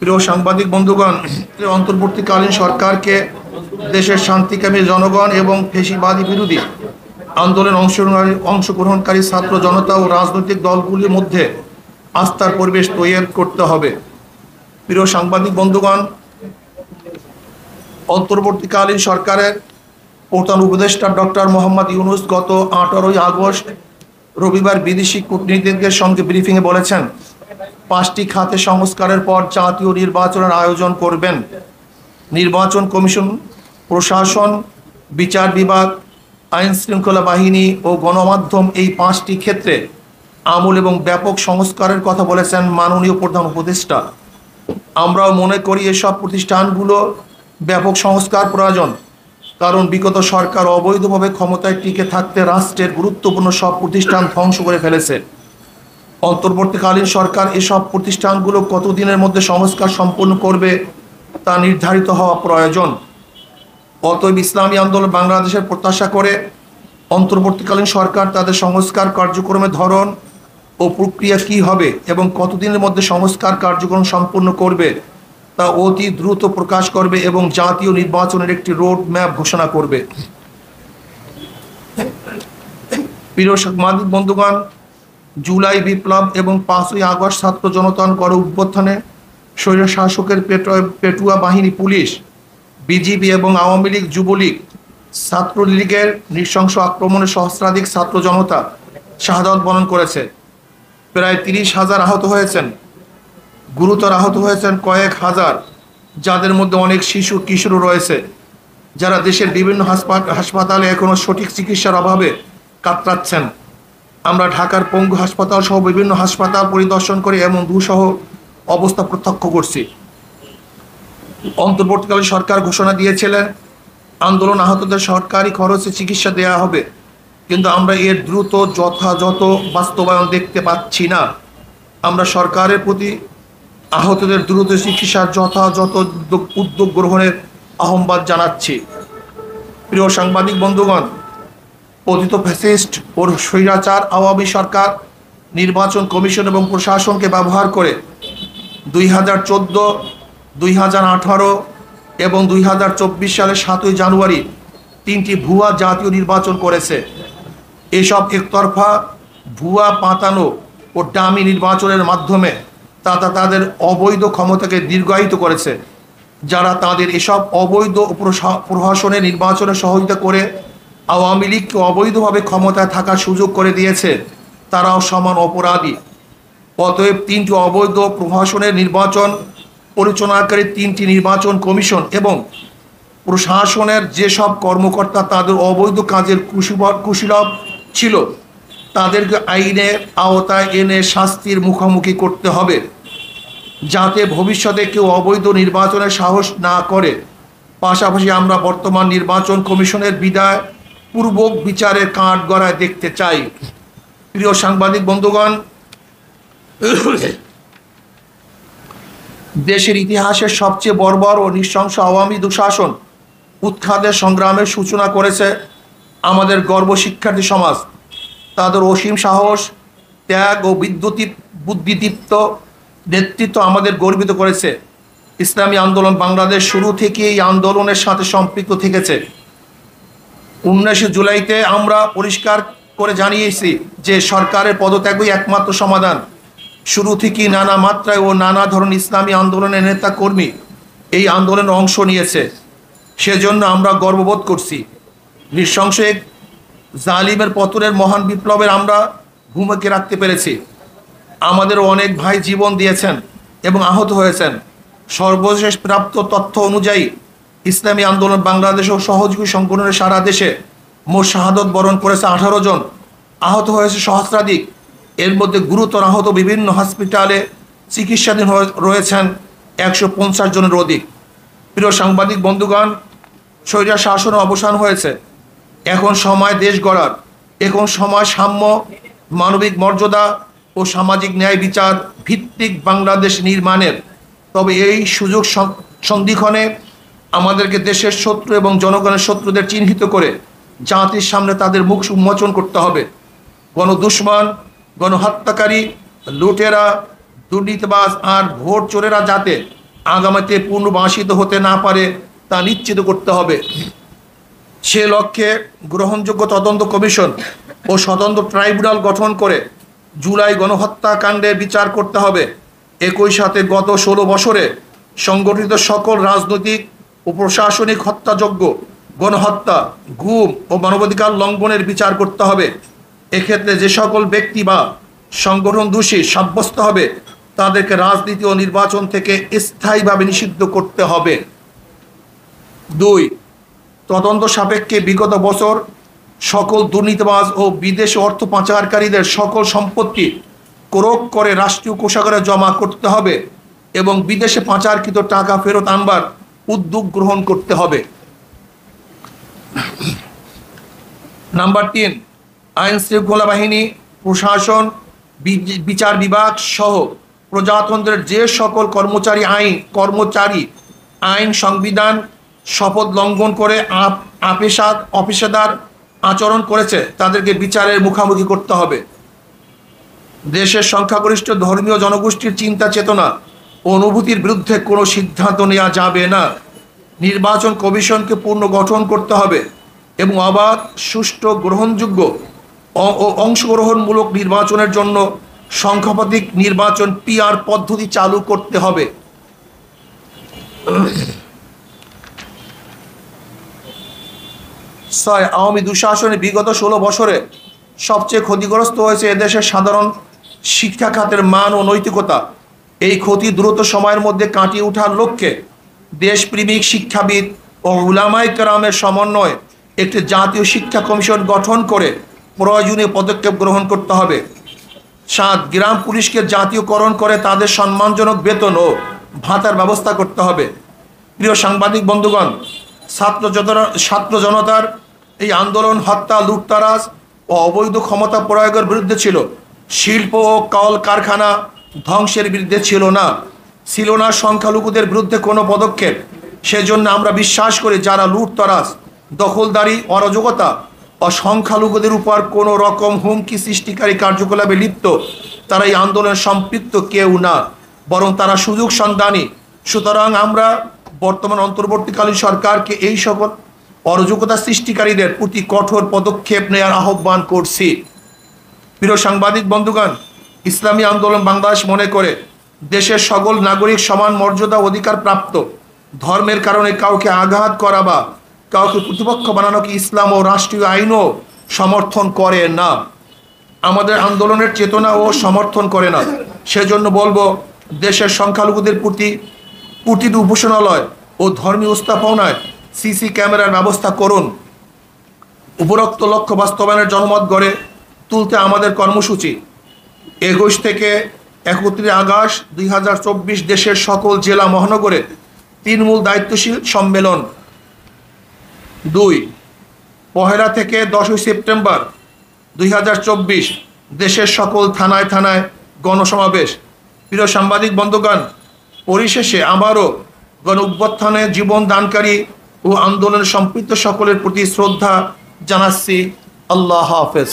প্রিয় সাংবাদিক বন্ধুগণ, অন্তর্বর্তীকালীন সরকারকে দেশের শান্তিকামী জনগণ এবং ফ্যাসিবাদী বিরোধী আন্দোলনে অংশগ্রহণকারী ছাত্র জনতা ও রাজনৈতিক দলগুলির মধ্যে আস্থার পরিবেশ তৈরি করতে হবে। প্রিয় সাংবাদিক বন্ধুগণ, অন্তর্বর্তীকালীন সরকারের প্রধান উপদেষ্টা ডক্টর মোহাম্মদ ইউনূস গত 18 আগস্ট রবিবার বিদেশি কূটনীতিকদের সঙ্গে ব্রিফিংয়ে বলেছেন, 5টি খাতে সংস্কারের পর জাতীয় নির্বাচনের আয়োজন করবেন। নির্বাচন কমিশন, প্রশাসন, বিচার বিভাগ, আইন শৃঙ্খলা বাহিনী ও গণমাধ্যম, এই 5টি ক্ষেত্রে আমূল এবং ব্যাপক সংস্কারের কথা বলেছেন মাননীয় প্রধান উপদেষ্টা। আমরাও মনে করি এসব প্রতিষ্ঠানগুলো ব্যাপক সংস্কার প্রয়োজন, কারণ বিগত সরকার অবৈধভাবে ক্ষমতায় টিকে থাকতে রাষ্ট্রের গুরুত্বপূর্ণ সব প্রতিষ্ঠান ধ্বংস করে ফেলেছে। অন্তর্বর্তীকালীন সরকার এসব প্রতিষ্ঠানগুলো কতদিনের মধ্যে সংস্কার সম্পন্ন করবে তা নির্ধারিত হওয়া প্রয়োজন। অতএব ইসলামী আন্দোলন বাংলাদেশের প্রত্যাশা করে অন্তর্বর্তীকালীন সরকার তাদের সংস্কার কার্যক্রমের ধরন ও প্রক্রিয়া কী হবে এবং কতদিনের মধ্যে সংস্কার কার্যক্রম সম্পন্ন করবে তা অতি দ্রুত প্রকাশ করবে এবং জাতীয় নির্বাচনের একটি রোড ম্যাপ ঘোষণা করবে। প্রিয় সাংবাদিক বন্ধুগণ, জুলাই বিপ্লব এবং 5ই আগস্ট ছাত্র জনতার গণ অভ্যুত্থানে স্বৈরশাসকের পেটুয়া বাহিনী, পুলিশ, বিজিবি এবং আওয়ামী লীগ, যুবলীগ, ছাত্রলীগের নৃশংস আক্রমণে সহস্রাধিক ছাত্র জনতা শাহাদাত বরণ করেছে। প্রায় 30,000 আহত হয়েছেন, গুরুতর আহত হয়েছেন কয়েক হাজার, যাদের মধ্যে অনেক শিশু কিশোর রয়েছে, যারা দেশের বিভিন্ন হাসপাতালে এখনও সঠিক চিকিৎসার অভাবে কাতরাচ্ছেন। আমরা ঢাকার পঙ্গু হাসপাতাল সহ বিভিন্ন হাসপাতাল পরিদর্শন করে এমন দুঃসহ অবস্থা প্রত্যক্ষ করছি। অন্তর্বর্তীকালীন সরকার ঘোষণা দিয়েছিলেন আন্দোলন আহতদের সরকারি খরচে চিকিৎসা দেওয়া হবে, কিন্তু আমরা এর দ্রুত যথাযথ বাস্তবায়ন দেখতে পাচ্ছি না। আমরা সরকারের প্রতি আহতদের দ্রুত চিকিৎসার যথাযথ উদ্যোগ গ্রহণের আহ্বান জানাচ্ছি। প্রিয় সাংবাদিক বন্ধুগণ, পতিত ফ্যাসিস্ট ও স্বৈরাচার আওয়ামী সরকার নির্বাচন কমিশন এবং প্রশাসনকে ব্যবহার করে 2014, 2018 এবং 2024 সালের 7ই জানুয়ারি 3টি ভুয়া জাতীয় নির্বাচন করেছে। এসব একতরফা, ভুয়া, পাতানো ও ডামি নির্বাচনের মাধ্যমে তাদের অবৈধ ক্ষমতাকে দীর্ঘায়িত করেছে। যারা তাদের এসব অবৈধ প্রশাসনের নির্বাচনে সহযোগিতা করে আওয়ামী লীগকে অবৈধভাবে ক্ষমতায় থাকার সুযোগ করে দিয়েছে, তারাও সমান অপরাধী। অতএব 3টি অবৈধ প্রশাসনের নির্বাচন পরিচালনাকারী 3টি নির্বাচন কমিশন এবং প্রশাসনের যেসব কর্মকর্তা তাদের অবৈধ কাজের কুশীলব ছিল, তাদেরকে আইনের আওতায় এনে শাস্তির মুখোমুখি করতে হবে, যাতে ভবিষ্যতে কেউ অবৈধ নির্বাচনের সাহস না করে। পাশাপাশি আমরা বর্তমান নির্বাচন কমিশনের বিদায় পূর্বক বিচারের কাঠগড়ায় দেখতে চাই। প্রিয় সাংবাদিক বন্ধুগণ, দেশের ইতিহাসের সবচেয়ে বর্বর ও নৃশংস আওয়ামী দুঃশাসন উৎখাতের সংগ্রামের সূচনা করেছে আমাদের গর্ব শিক্ষার্থী সমাজ। তাদের অসীম সাহস, ত্যাগ ও বুদ্ধিদীপ্ত নেতৃত্ব আমাদের গর্বিত করেছে। ইসলামী আন্দোলন বাংলাদেশ শুরু থেকে এই আন্দোলনের সাথে সম্পৃক্ত থেকেছে। 19 জুলাইতে আমরা পরিষ্কার করে জানিয়েছি যে সরকারের পদত্যাগই একমাত্র সমাধান। শুরু থেকেই নানা মাত্রায় ও নানা ধরনের ইসলামী আন্দোলনের নেতা কর্মী এই আন্দোলনে অংশ নিয়েছে। সেজন্য আমরা গর্ববোধ করছি। নৃশংস এক জালিমের পতনের মহান বিপ্লবের আমরা ভূমিকা রাখতে পেরেছি। আমাদেরও অনেক ভাই জীবন দিয়েছেন এবং আহত হয়েছেন। সর্বশেষ প্রাপ্ত তথ্য অনুযায়ী ইসলামী আন্দোলন বাংলাদেশ ও সহযোগী সংগঠনের সারা দেশে মোট শাহাদত বরণ করেছে 18 জন, আহত হয়েছে সহস্রাধিক। এর মধ্যে গুরুতর আহত বিভিন্ন হসপিটালে চিকিৎসাধীন রয়েছেন 150 জনের অধিক। প্রিয় সাংবাদিক বন্ধুগণ, স্বৈরা শাসনের অবসান হয়েছে। এখন সময় দেশ গড়ার, এখন সময় সাম্য, মানবিক মর্যাদা ও সামাজিক ন্যায় বিচার ভিত্তিক বাংলাদেশ নির্মাণের। তবে এই সুযোগ সন্ধিক্ষণে আমাদেরকে দেশের শত্রু এবং জনগণের শত্রুদের চিহ্নিত করে জাতির সামনে তাদের মুখ উন্মোচন করতে হবে। গণদুশমন, গণহত্যাকারী, লুটেরা, দুর্নীতিবাজ আর ভোট চোরেরা যাতে আগামীতে পুনর্বাসিত হতে না পারে তা নিশ্চিত করতে হবে। সে লক্ষ্যে গ্রহণযোগ্য তদন্ত কমিশন ও স্বতন্ত্র ট্রাইব্যুনাল গঠন করে জুলাই গণহত্যাকাণ্ডের বিচার করতে হবে। একই সাথে গত 16 বছরে সংগঠিত সকল রাজনৈতিক ও প্রশাসনিক হত্যাযজ্ঞ, গণহত্যা, গুম ও মানবাধিকার লঙ্ঘনের বিচার করতে হবে। এক্ষেত্রে যে সকল ব্যক্তি বা সংগঠন দোষী সাব্যস্ত হবে তাদেরকে রাজনীতি ও নির্বাচন থেকে স্থায়ীভাবে নিষিদ্ধ করতে হবে। 2, তদন্ত সাপেক্ষে বিগত বছর সকল দুর্নীতিবাজ ও বিদেশি অর্থ পাচারকারীদের সকল সম্পত্তি ক্রোক করে রাষ্ট্রীয় কোষাগারে জমা করতে হবে এবং বিদেশে পাচারকৃত টাকা ফেরত আনবার উদ্যোগ গ্রহণ করতে হবে। নাম্বার 3, আইন শৃঙ্খলা বাহিনী, প্রশাসন, বিচার বিভাগ সহ প্রজাতন্ত্রের যে সকল কর্মচারী আইন সংবিধান শপথ লঙ্ঘন করে অপেশাদার আচরণ করেছে তাদেরকে বিচারের মুখোমুখি করতে হবে। দেশের সংখ্যাগরিষ্ঠ ধর্মীয় জনগোষ্ঠীর চিন্তা চেতনা ও অনুভূতির বিরুদ্ধে কোনো সিদ্ধান্ত নেওয়া যাবে না। নির্বাচন কমিশনকে পুনর্গঠন করতে হবে এবং অবাধ, সুষ্ঠু, গ্রহণযোগ্য ও অংশগ্রহণমূলক নির্বাচনের জন্য সংখ্যাপতিক নির্বাচন PR পদ্ধতি চালু করতে হবে। 6, আওয়ামী দুঃশাসনে বিগত 16 বছরে সবচেয়ে ক্ষতিগ্রস্ত হয়েছে এদেশের সাধারণ শিক্ষা খাতের মান ও নৈতিকতা। এই ক্ষতি দ্রুত সময়ের মধ্যে কাটিয়ে ওঠার লক্ষ্যে দেশপ্রেমিক শিক্ষাবিদ ও উলামায়ে কেরামের সমন্বয়ে একটি জাতীয় শিক্ষা কমিশন গঠন করে প্রয়োজনীয় পদক্ষেপ গ্রহণ করতে হবে। 7, গ্রাম পুলিশকে জাতীয়করণ করে তাদের সম্মানজনক বেতন ও ভাতার ব্যবস্থা করতে হবে। প্রিয় সাংবাদিক বন্ধুগণ, ছাত্র জনতার এই আন্দোলন হত্যা, লুটতরাজ ও অবৈধ ক্ষমতা প্রয়োগের বিরুদ্ধে ছিল। শিল্প ও কল কারখানা ধ্বংসের বিরুদ্ধে ছিল না সংখ্যালঘুদের বিরুদ্ধে কোনো পদক্ষেপ। সেজন্য আমরা বিশ্বাস করি যারা লুটতরাজ, দখলদারি, অরাজকতা ও সংখ্যালঘুদের উপর কোনো রকম হুমকি সৃষ্টিকারী কার্যকলাপে লিপ্ত তারা এই আন্দোলনে সম্পৃক্ত কেউ না, বরং তারা সুযোগ সন্ধানী। সুতরাং আমরা বর্তমান অন্তর্বর্তীকালীন সরকারকে এই সকল অরাজকতা সৃষ্টিকারীদের প্রতি কঠোর পদক্ষেপ নেওয়ার আহ্বান করছি। প্রিয় সাংবাদিক বন্ধুগণ, ইসলামী আন্দোলন বাংলাদেশ মনে করে দেশের সকল নাগরিক সমান মর্যাদা অধিকার প্রাপ্ত। ধর্মের কারণে কাউকে আঘাত করা বা কাউকে প্রতিপক্ষ বানানোকে ইসলাম ও রাষ্ট্রীয় আইনও সমর্থন করে না, আমাদের আন্দোলনের চেতনা ও সমর্থন করে না। সেজন্য বলবো, দেশের সংখ্যালঘুদের প্রতিটি উপাসনালয় ও ধর্মীয় স্থাপনায় CC ক্যামেরার ব্যবস্থা করুন। উপরোক্ত লক্ষ্য বাস্তবায়নের জনমত গড়ে তুলতে আমাদের কর্মসূচি 21 থেকে 31 আগস্ট 2024 দেশের সকল জেলা মহানগরে তৃণমূল দায়িত্বশীল সম্মেলন। 2, 1 থেকে 10 সেপ্টেম্বর 2024 দেশের সকল থানায় গণসমাবেশ। প্রিয় সাংবাদিক বন্ধুগণ, পরিশেষে আবারও গণ অভ্যুত্থানে জীবন দানকারী ও আন্দোলনে সম্পৃক্ত সকলের প্রতি শ্রদ্ধা জানাচ্ছি। আল্লাহ হাফেজ।